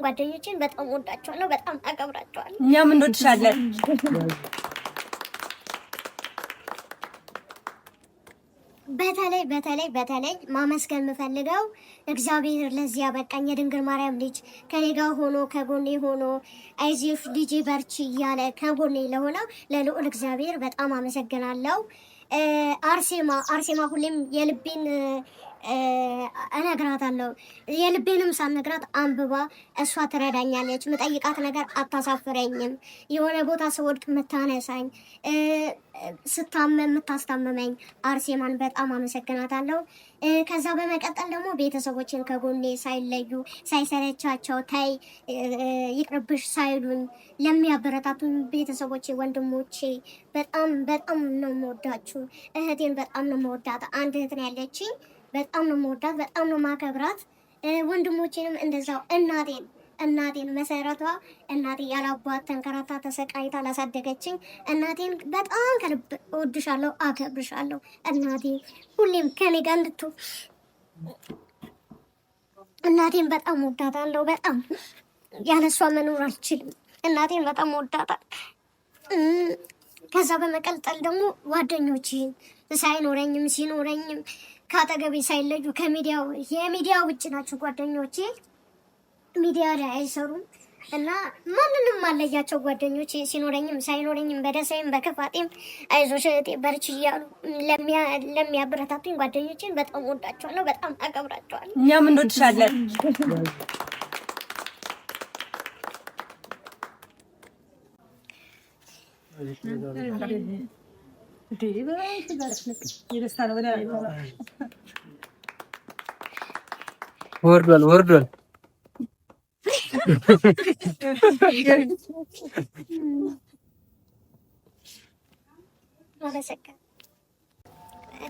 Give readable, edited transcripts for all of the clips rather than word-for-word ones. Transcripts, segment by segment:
ጓደኞቼን በጣም ወዳቸዋለሁ፣ በጣም አከብራቸዋለሁ። እኛም እንወድሻለን። በተለይ ማመስገን የምፈልገው እግዚአብሔር ለዚህ ያበቃኝ የድንግል ማርያም ልጅ ከኔ ጋር ሆኖ ከጎኔ ሆኖ አይዞሽ ልጄ በርቺ እያለ ከጎኔ ለሆነው ለልዑል እግዚአብሔር በጣም አመሰግናለሁ። አርሴማ ሁሌም የልቤን እነግራታለሁ። የልቤንም ሳልነግራት አንብባ እሷ ትረዳኛለች። ምጠይቃት ነገር አታሳፍረኝም። የሆነ ቦታ ስወድቅ ምታነሳኝ፣ ስታመም የምታስታመመኝ አርሴማን በጣም አመሰግናታለሁ። ከዛ በመቀጠል ደግሞ ቤተሰቦችን ከጎኔ ሳይለዩ ሳይሰለቻቸው ታይ ይቅርብሽ ሳይሉኝ ለሚያበረታቱኝ ቤተሰቦቼ፣ ወንድሞቼ በጣም ነው የምወዳችሁ። እህቴን በጣም ነው የምወዳት። አንድ እህት ነው ያለችኝ። በጣም ነው የምወዳት፣ በጣም ነው ማከብራት። ወንድሞቼንም እንደዛው። እናቴን መሰረቷ እናቴ ያላባት ተንከራታ ተሰቃይታ ላሳደገችኝ እናቴን በጣም ከልብ እወድሻለሁ፣ አከብርሻለሁ። እናቴ ሁሌም ከኔ ጋር እናቴን በጣም ወዳታለሁ። በጣም ያለሷ መኖር አልችልም። እናቴን በጣም ወዳታል። ከዛ በመቀጠል ደግሞ ጓደኞቼን ሳይኖረኝም ሲኖረኝም ካጠገቤ ሳይለዩ የሚዲያ ውጭ ናቸው ጓደኞቼ። ሚዲያ ላይ አይሰሩም እና ማንንም አለያቸው ጓደኞቼ። ሲኖረኝም ሳይኖረኝም በደስታዬም በክፋቴም አይዞሽ እህቴ በርቺ እያሉ ለሚያበረታቱኝ ጓደኞቼን በጣም ወዳቸዋለሁ፣ በጣም አከብራቸዋለሁ። እኛም እንወድሻለን። ወርዷል።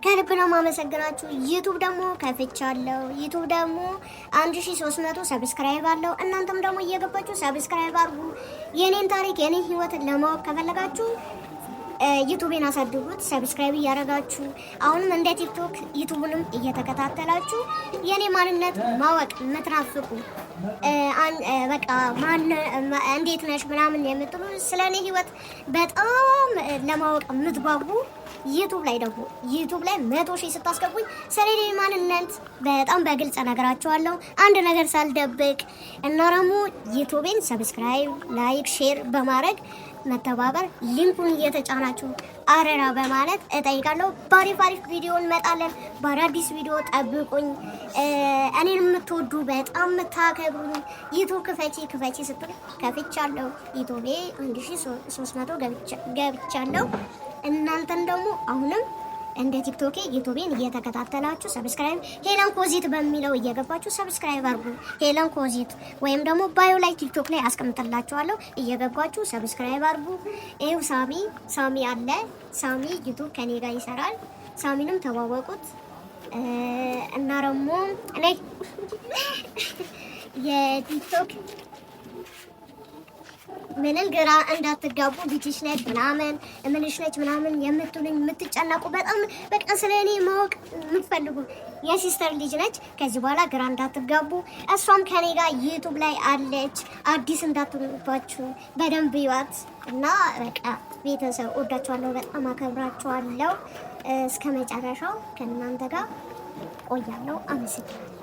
ከልብ ነው ማመሰግናችሁ። ዩቲዩብ ደግሞ ከፍቻለሁ። ዩቲዩብ ደግሞ 1300 ሰብስክራይብ አለው። እናንተም ደግሞ እየገባችሁ ሰብስክራይብ አድርጉ። የኔን ታሪክ የኔን ህይወት ለማወቅ ከፈለጋችሁ ዩቲዩብን አሳድጉት፣ ሰብስክራይብ እያደረጋችሁ አሁንም እንደ ቲክቶክ ዩቲዩብንም እየተከታተላችሁ የኔ ማንነት ማወቅ የምትናፍቁ በቃ እንዴት ነሽ ምናምን የምትሉ ስለኔ ህይወት በጣም ለማወቅ የምትጓጉ ዩቲዩብ ላይ 100,000 ስታስገቡኝ ስለኔ ማንነት በጣም በግልጽ ነገራችኋለሁ፣ አንድ ነገር ሳልደብቅ። እና ደግሞ ዩቲዩብን ሰብስክራይብ፣ ላይክ፣ ሼር በማድረግ መተባበር ሊንኩን እየተጫናችሁ አረራ በማለት እጠይቃለሁ። ባሪፍ ቪዲዮ እንመጣለን። በአዳዲስ ቪዲዮ ጠብቁኝ። እኔን የምትወዱ በጣም የምታከብሩኝ ዩቲዩብ ክፈቺ ስትሉ ከፍቻለሁ። ዩቲዩብ 1300 ገብቻለሁ። እናንተን ደግሞ አሁንም እንደ ቲክቶክ ዩቲዩብን እየተከታተላችሁ ሰብስክራይብ ሄለን ኮዚት በሚለው እየገባችሁ ሰብስክራይብ አድርጉ። ሄለን ኮዚት ወይም ደግሞ ባዮ ላይ ቲክቶክ ላይ አስቀምጥላችኋለሁ። እየገባችሁ ሰብስክራይብ አድርጉ። ይኸው ሳሚ አለ። ሳሚ ዩቲዩብ ከኔ ጋር ይሰራል። ሳሚንም ተዋወቁት። እና ደግሞ እኔ የቲክቶክ ምንም ግራ እንዳትጋቡ ልጅሽ ነች ምናምን ምንሽ ነች ምናምን የምትሉኝ የምትጨነቁ በጣም በቃ ስለኔ ማወቅ የምትፈልጉ የሲስተር ልጅ ነች። ከዚህ በኋላ ግራ እንዳትጋቡ። እሷም ከኔ ጋር ዩቲዩብ ላይ አለች። አዲስ እንዳትሆኑባችሁ በደንብ ይዋት እና በቃ ቤተሰብ ወዳችኋለሁ፣ በጣም አከብራችኋለሁ። እስከ መጨረሻው ከእናንተ ጋር ቆያለሁ። አመሰግናለሁ።